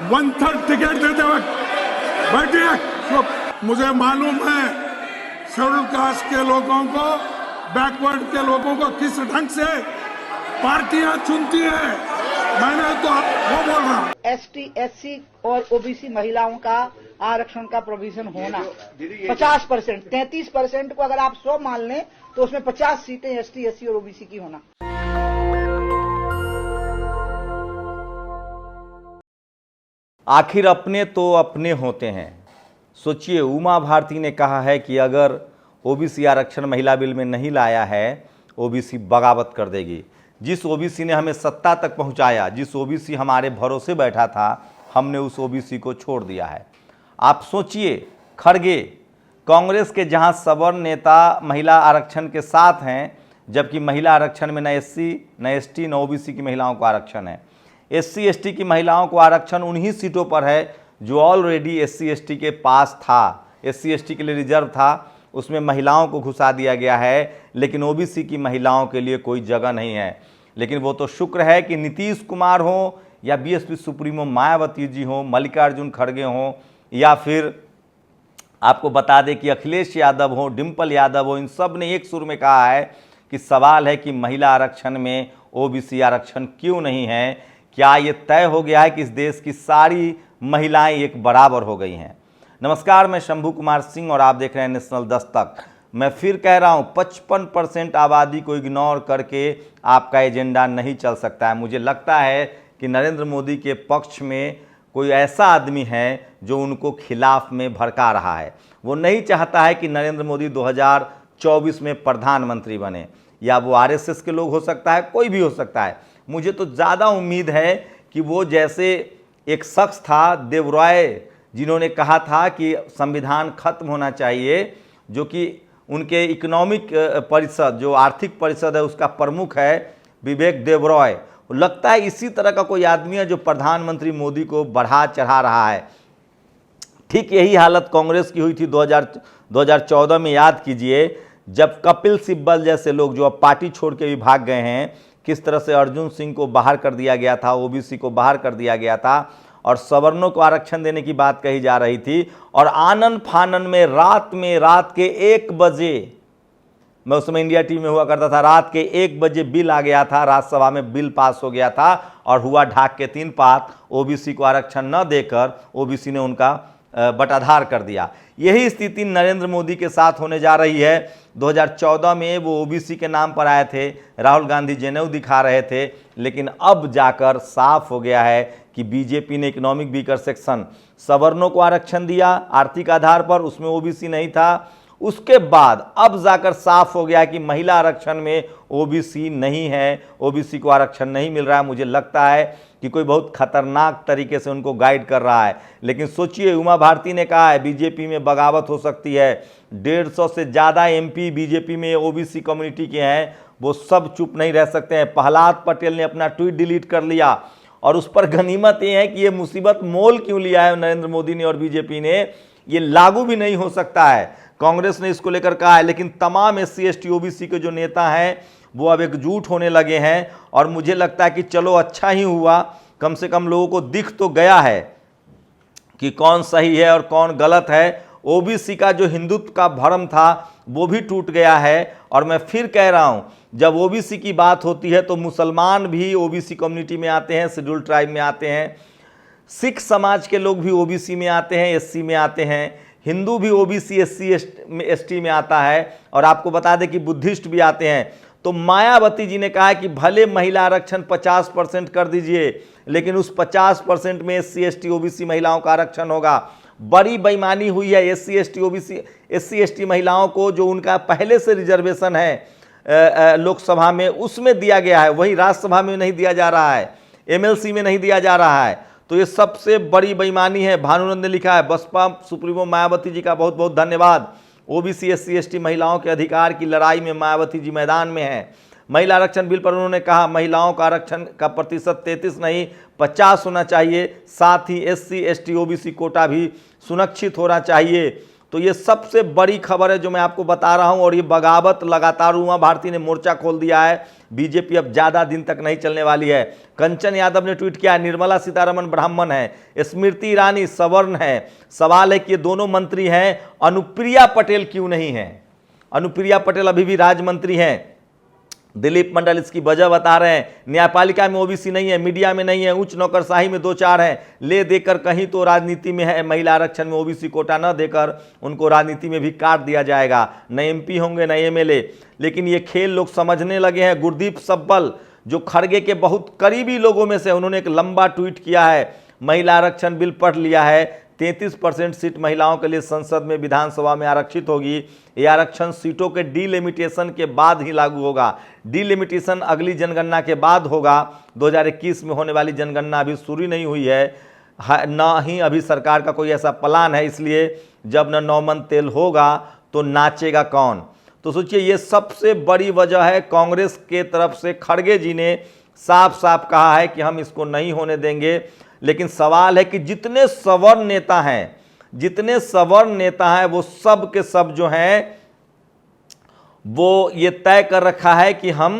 1/3 ticket देते वक्त बैठिए। मुझे मालूम है शेड्यूल कास्ट के लोगों को, बैकवर्ड के लोगों को किस ढंग से पार्टियां चुनती है। मैंने तो वो बोल रहा हूँ, एसटी, एससी और ओबीसी महिलाओं का आरक्षण का प्रोविजन होना 50%, 33% को अगर आप 100 मान लें तो उसमें 50 सीटें एसटी, एससी और ओबीसी की होना। आखिर अपने तो अपने होते हैं। सोचिए, उमा भारती ने कहा है कि अगर ओबीसी आरक्षण महिला बिल में नहीं लाया है, ओबीसी बगावत कर देगी। जिस ओबीसी ने हमें सत्ता तक पहुंचाया, जिस ओबीसी हमारे भरोसे बैठा था, हमने उस ओबीसी को छोड़ दिया है। आप सोचिए, खड़गे कांग्रेस के जहां सवर्ण नेता महिला आरक्षण के साथ हैं, जबकि महिला आरक्षण में न एससी, न एसटी, न ओबीसी की महिलाओं को आरक्षण है। एससी एसटी की महिलाओं को आरक्षण उन्हीं सीटों पर है जो ऑलरेडी एससी एसटी के पास था। एससी एसटी के लिए रिजर्व था, उसमें महिलाओं को घुसा दिया गया है, लेकिन ओबीसी की महिलाओं के लिए कोई जगह नहीं है। लेकिन वो तो शुक्र है कि नीतीश कुमार हो या बीएसपी सुप्रीमो मायावती जी हो, मल्लिकार्जुन खड़गे हों, या फिर आपको बता दें कि अखिलेश यादव हो, डिम्पल यादव हो, इन सब ने एक सुर में कहा है कि सवाल है कि महिला आरक्षण में ओबीसी आरक्षण क्यों नहीं है। क्या ये तय हो गया है कि इस देश की सारी महिलाएं एक बराबर हो गई हैं? नमस्कार, मैं शंभू कुमार सिंह और आप देख रहे हैं नेशनल दस्तक। मैं फिर कह रहा हूं, 55% आबादी को इग्नोर करके आपका एजेंडा नहीं चल सकता है। मुझे लगता है कि नरेंद्र मोदी के पक्ष में कोई ऐसा आदमी है जो उनको खिलाफ में भड़का रहा है। वो नहीं चाहता है कि नरेंद्र मोदी 2024 में प्रधानमंत्री बने, या वो आरएसएस के लोग हो सकता है, कोई भी हो सकता है। मुझे तो ज़्यादा उम्मीद है कि वो जैसे एक शख्स था देवराय, जिन्होंने कहा था कि संविधान खत्म होना चाहिए, जो कि उनके इकोनॉमिक परिषद, जो आर्थिक परिषद है, उसका प्रमुख है विवेक देवराय। लगता है इसी तरह का कोई आदमी है जो प्रधानमंत्री मोदी को बढ़ा चढ़ा रहा है। ठीक यही हालत कांग्रेस की हुई थी 2014 में। याद कीजिए, जब कपिल सिब्बल जैसे लोग जो अब पार्टी छोड़ के भी भाग गए हैं, किस तरह से अर्जुन सिंह को बाहर कर दिया गया था, ओबीसी को बाहर कर दिया गया था, और सवर्णों को आरक्षण देने की बात कही जा रही थी। और आनन फानन में रात के 1 बजे, मैं उस समय इंडिया टीवी में हुआ करता था, रात के 1 बजे बिल आ गया था, राज्यसभा में बिल पास हो गया था, और हुआ ढाक के 3 पात। ओबीसी को आरक्षण न देकर ओबीसी ने उनका बटाधार कर दिया। यही स्थिति नरेंद्र मोदी के साथ होने जा रही है। 2014 में वो ओबीसी के नाम पर आए थे, राहुल गांधी जनेऊ दिखा रहे थे, लेकिन अब जाकर साफ हो गया है कि बीजेपी ने इकोनॉमिक वीकर सेक्शन, सवर्णों को आरक्षण दिया आर्थिक आधार पर, उसमें ओबीसी नहीं था। उसके बाद अब जाकर साफ हो गया कि महिला आरक्षण में ओबीसी नहीं है, ओबीसी को आरक्षण नहीं मिल रहा है। मुझे लगता है कि कोई बहुत खतरनाक तरीके से उनको गाइड कर रहा है। लेकिन सोचिए, उमा भारती ने कहा है बीजेपी में बगावत हो सकती है। 150 से ज़्यादा एमपी बीजेपी में ओबीसी कम्युनिटी के हैं, वो सब चुप नहीं रह सकते हैं। प्रहलाद पटेल ने अपना ट्वीट डिलीट कर लिया, और उस पर गनीमत ये है कि ये मुसीबत मोल क्यों लिया है नरेंद्र मोदी ने और बीजेपी ने, ये लागू भी नहीं हो सकता है। कांग्रेस ने इसको लेकर कहा है, लेकिन तमाम एससी एसटी ओबीसी के जो नेता हैं वो अब एकजुट होने लगे हैं। और मुझे लगता है कि चलो अच्छा ही हुआ, कम से कम लोगों को दिख तो गया है कि कौन सही है और कौन गलत है। ओबीसी का जो हिंदुत्व का भ्रम था वो भी टूट गया है। और मैं फिर कह रहा हूं, जब ओबीसी की बात होती है तो मुसलमान भी ओबीसी कम्युनिटी में आते हैं, शेड्यूल ट्राइब में आते हैं, सिख समाज के लोग भी ओबीसी में आते हैं, एससी में आते हैं, हिंदू भी ओबीसी एससी एसटी में आता है, और आपको बता दें कि बुद्धिस्ट भी आते हैं। तो मायावती जी ने कहा कि भले महिला आरक्षण 50% कर दीजिए, लेकिन उस 50% में एससी एसटी ओबीसी महिलाओं का आरक्षण होगा। बड़ी बेईमानी हुई है। एससी एसटी महिलाओं को जो उनका पहले से रिजर्वेशन है लोकसभा में, उसमें दिया गया है, वही राज्यसभा में नहीं दिया जा रहा है, एमएलसी में नहीं दिया जा रहा है। तो ये सबसे बड़ी बेईमानी है। भानुनंद ने लिखा है, बसपा सुप्रीमो मायावती जी का बहुत बहुत धन्यवाद। ओबीसी एससी एसटी महिलाओं के अधिकार की लड़ाई में मायावती जी मैदान में हैं। महिला आरक्षण बिल पर उन्होंने कहा, महिलाओं का आरक्षण का प्रतिशत 33 नहीं 50 होना चाहिए, साथ ही एससी एसटी ओबीसी कोटा भी सुनिश्चित होना चाहिए। तो ये सबसे बड़ी खबर है जो मैं आपको बता रहा हूं। और ये बगावत लगातार उमा भारती ने मोर्चा खोल दिया है। बीजेपी अब ज्यादा दिन तक नहीं चलने वाली है। कंचन यादव ने ट्वीट किया, निर्मला सीतारमण ब्राह्मण है, स्मृति ईरानी सवर्ण है। सवाल है कि ये दोनों मंत्री हैं, अनुप्रिया पटेल क्यों नहीं है? अनुप्रिया पटेल अभी भी राज्य मंत्री हैं। दिलीप मंडल इसकी वजह बता रहे हैं, न्यायपालिका में ओबीसी नहीं है, मीडिया में नहीं है, उच्च नौकरशाही में 2-4 हैं, ले देकर कहीं तो राजनीति में है। महिला आरक्षण में ओबीसी कोटा न देकर उनको राजनीति में भी काट दिया जाएगा। न एमपी होंगे न एमएलए। लेकिन ये खेल लोग समझने लगे हैं। गुरदीप सब्बल जो खड़गे के बहुत करीबी लोगों में से, उन्होंने एक लंबा ट्वीट किया है, महिला आरक्षण बिल पढ़ लिया है। 33% सीट महिलाओं के लिए संसद में विधानसभा में आरक्षित होगी। ये आरक्षण सीटों के डीलिमिटेशन के बाद ही लागू होगा। डीलिमिटेशन अगली जनगणना के बाद होगा। 2021 में होने वाली जनगणना अभी शुरू नहीं हुई है, ना ही अभी सरकार का कोई ऐसा प्लान है। इसलिए जब न 9 मन तेल होगा तो नाचेगा कौन? तो सोचिए, ये सबसे बड़ी वजह है। कांग्रेस के तरफ से खड़गे जी ने साफ साफ कहा है कि हम इसको नहीं होने देंगे। लेकिन सवाल है कि जितने सवर्ण नेता हैं वो सब के सब जो हैं वो ये तय कर रखा है कि हम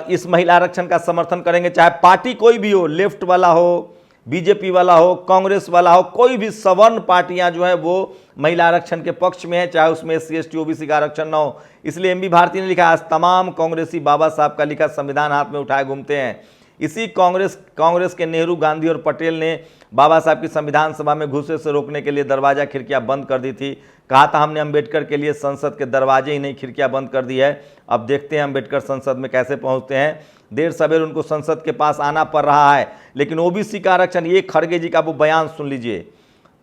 इस महिला आरक्षण का समर्थन करेंगे, चाहे पार्टी कोई भी हो, लेफ्ट वाला हो, बीजेपी वाला हो, कांग्रेस वाला हो, कोई भी सवर्ण पार्टियां जो है वो महिला आरक्षण के पक्ष में है, चाहे उसमें SC ST OBC का आरक्षण ना हो। इसलिए MB भारती ने लिखा, आज तमाम कांग्रेसी बाबा साहब का लिखा संविधान हाथ में उठाए घूमते हैं। इसी कांग्रेस के नेहरू, गांधी और पटेल ने बाबा साहब की संविधान सभा में घुसे से रोकने के लिए दरवाजा खिड़कियां बंद कर दी थी। कहा था हमने अंबेडकर के लिए संसद के दरवाजे ही नहीं खिड़कियां बंद कर दी है। अब देखते हैं अंबेडकर संसद में कैसे पहुंचते हैं। देर सवेर उनको संसद के पास आना पड़ रहा है। लेकिन ओबीसी का आरक्षण, ये खड़गे जी का वो बयान सुन लीजिए।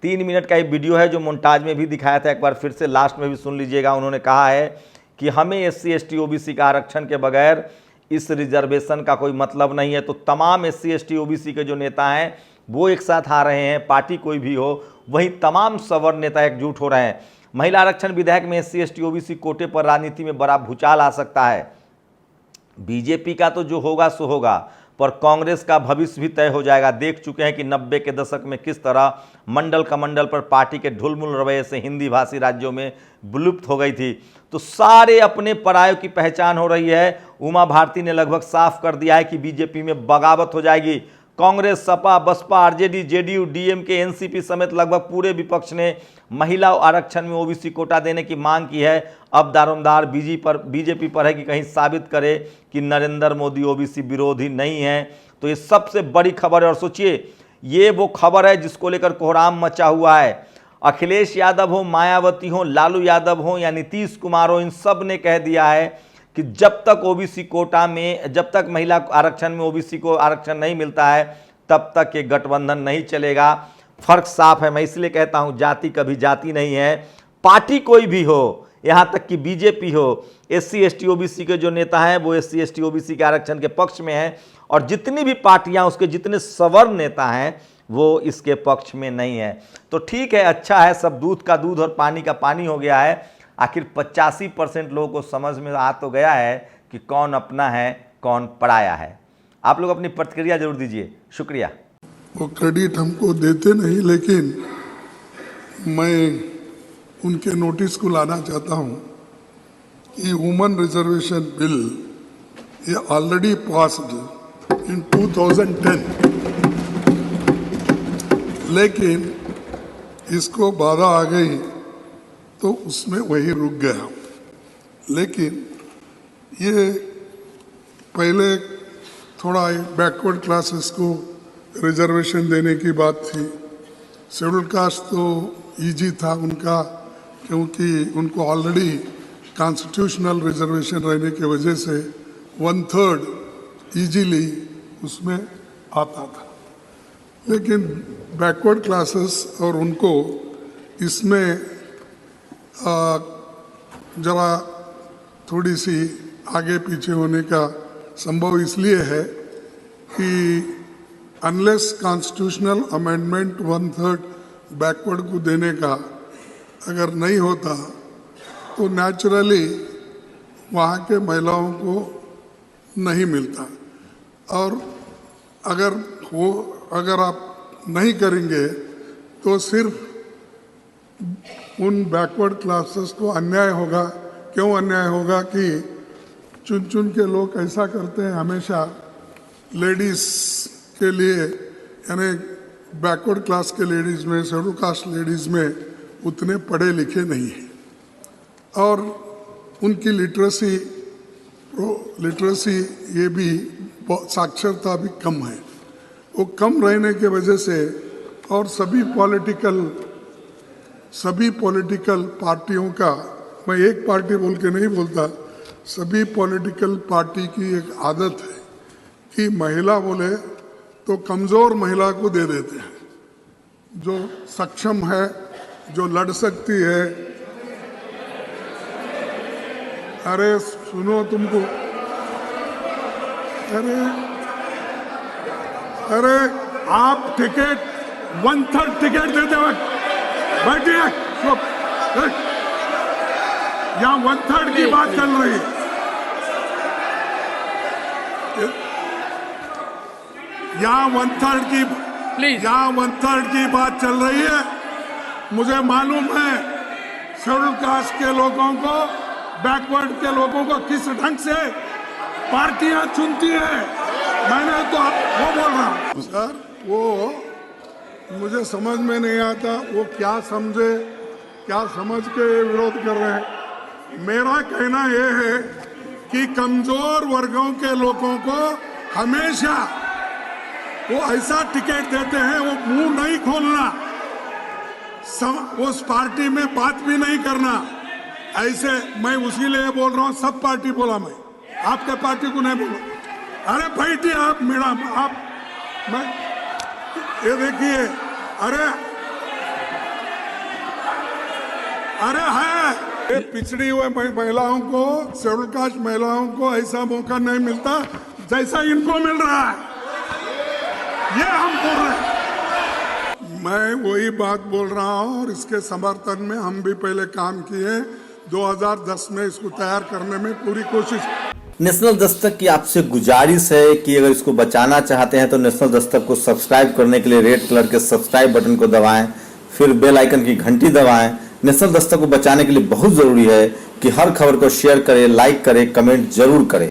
3 मिनट का एक वीडियो है जो मोन्टाज में भी दिखाया था, एक बार फिर से लास्ट में भी सुन लीजिएगा। उन्होंने कहा है कि हमें SC ST OBC का आरक्षण के बगैर इस रिजर्वेशन का कोई मतलब नहीं है। तो तमाम SC ST OBC के जो नेता हैं वो एक साथ आ रहे हैं, पार्टी कोई भी हो, वहीं तमाम सवर्ण नेता एकजुट हो रहे हैं। महिला आरक्षण विधेयक में SC ST OBC कोटे पर राजनीति में बड़ा भूचाल आ सकता है। बीजेपी का तो जो होगा सो होगा, पर कांग्रेस का भविष्य भी तय हो जाएगा। देख चुके हैं कि 90 के दशक में किस तरह मंडल कमंडल पर पार्टी के ढुलमुल रवैये से हिंदी भाषी राज्यों में विलुप्त हो गई थी। तो सारे अपने परायों की पहचान हो रही है। उमा भारती ने लगभग साफ कर दिया है कि बीजेपी में बगावत हो जाएगी। Congress, Sapa, Basapa, RJD, JDU, DMK, NCP समेत लगभग पूरे विपक्ष ने महिला आरक्षण में ओबीसी कोटा देने की मांग की है। अब दारोमदार बीजेपी पर है कि कहीं साबित करे कि नरेंद्र मोदी ओबीसी विरोधी नहीं है। तो ये सबसे बड़ी खबर है। और सोचिए, ये वो खबर है जिसको लेकर कोहराम मचा हुआ है। अखिलेश यादव हो, मायावती हो, लालू यादव हो या नीतीश कुमार हो, इन सब ने कह दिया है कि जब तक ओबीसी कोटा में, जब तक महिला आरक्षण में ओबीसी को आरक्षण नहीं मिलता है, तब तक ये गठबंधन नहीं चलेगा। फर्क साफ है। मैं इसलिए कहता हूं, जाति कभी जाति नहीं है। पार्टी कोई भी हो, यहां तक कि बीजेपी हो, SC ST OBC के जो नेता हैं वो SC ST OBC के आरक्षण के पक्ष में हैं, और जितनी भी पार्टियां, उसके जितने सवर्ण नेता हैं वो इसके पक्ष में नहीं है। तो ठीक है, अच्छा है, सब दूध का दूध और पानी का पानी हो गया है। आखिर 85% लोगों को समझ में आ तो गया है कि कौन अपना है कौन पराया है। आप लोग अपनी प्रतिक्रिया जरूर दीजिए। शुक्रिया। वो क्रेडिट हमको देते नहीं, लेकिन मैं उनके नोटिस को लाना चाहता हूं कि वुमेन रिजर्वेशन बिल ये ऑलरेडी पास्ड इन 2010, लेकिन इसको बाधा आ गई तो उसमें वही रुक गया। लेकिन ये पहले थोड़ा बैकवर्ड क्लासेस को रिजर्वेशन देने की बात थी। शेड्यूल कास्ट तो इजी था उनका, क्योंकि उनको ऑलरेडी कॉन्स्टिट्यूशनल रिजर्वेशन रहने की वजह से 1/3 इजीली उसमें आता था। लेकिन बैकवर्ड क्लासेस और उनको इसमें जरा थोड़ी सी आगे पीछे होने का संभव इसलिए है कि अनलेस कॉन्स्टिट्यूशनल अमेंडमेंट 1/3 बैकवर्ड को देने का अगर नहीं होता तो नेचुरली वहाँ के महिलाओं को नहीं मिलता। और अगर आप नहीं करेंगे तो सिर्फ उन बैकवर्ड क्लासेस को अन्याय होगा। क्यों अन्याय होगा कि चुन चुन के लोग ऐसा करते हैं हमेशा लेडीज के लिए, यानी बैकवर्ड क्लास के लेडीज में, शेड्यूल कास्ट लेडीज में उतने पढ़े लिखे नहीं हैं और उनकी लिटरेसी ये भी साक्षरता भी कम है। वो कम रहने के वजह से और सभी पॉलिटिकल पार्टियों का, मैं एक पार्टी बोल के नहीं बोलता, सभी पॉलिटिकल पार्टी की एक आदत है कि महिला बोले तो कमज़ोर महिला को दे देते हैं, जो सक्षम है, जो लड़ सकती है। अरे सुनो, तुमको अरे आप टिकट 1/3 टिकट देते वक्त बैठिए, यहाँ 1/3 की बात चल रही है। यहाँ 1/3 की बात चल रही है। मुझे मालूम है शेड्यूल कास्ट के लोगों को, बैकवर्ड के लोगों को किस ढंग से पार्टियां चुनती है। मैंने तो वो बोल रहा हूँ सर, वो मुझे समझ में नहीं आता वो क्या समझ के विरोध कर रहे हैं। मेरा कहना यह है कि कमजोर वर्गों के लोगों को हमेशा वो ऐसा टिकट देते हैं, वो मुंह नहीं खोलना, उस पार्टी में बात भी नहीं करना। ऐसे मैं उसी लिए बोल रहा हूँ, सब पार्टी बोला, मैं आपके पार्टी को नहीं बोला। अरे बैठिए आप मैडम, आप मैं ये देखिए, अरे है ये पिछड़ी हुए महिलाओं को, शेड्यूल कास्ट महिलाओं को ऐसा मौका नहीं मिलता जैसा इनको मिल रहा है। ये हम बोल रहे हैं, मैं वही बात बोल रहा हूँ और इसके समर्थन में हम भी पहले काम किए। 2010 में इसको तैयार करने में पूरी कोशिश। नेशनल दस्तक की आपसे गुजारिश है कि अगर इसको बचाना चाहते हैं तो नेशनल दस्तक को सब्सक्राइब करने के लिए रेड कलर के सब्सक्राइब बटन को दबाएं, फिर बेल आइकन की घंटी दबाएं। नेशनल दस्तक को बचाने के लिए बहुत जरूरी है कि हर खबर को शेयर करें, लाइक करें, कमेंट जरूर करें।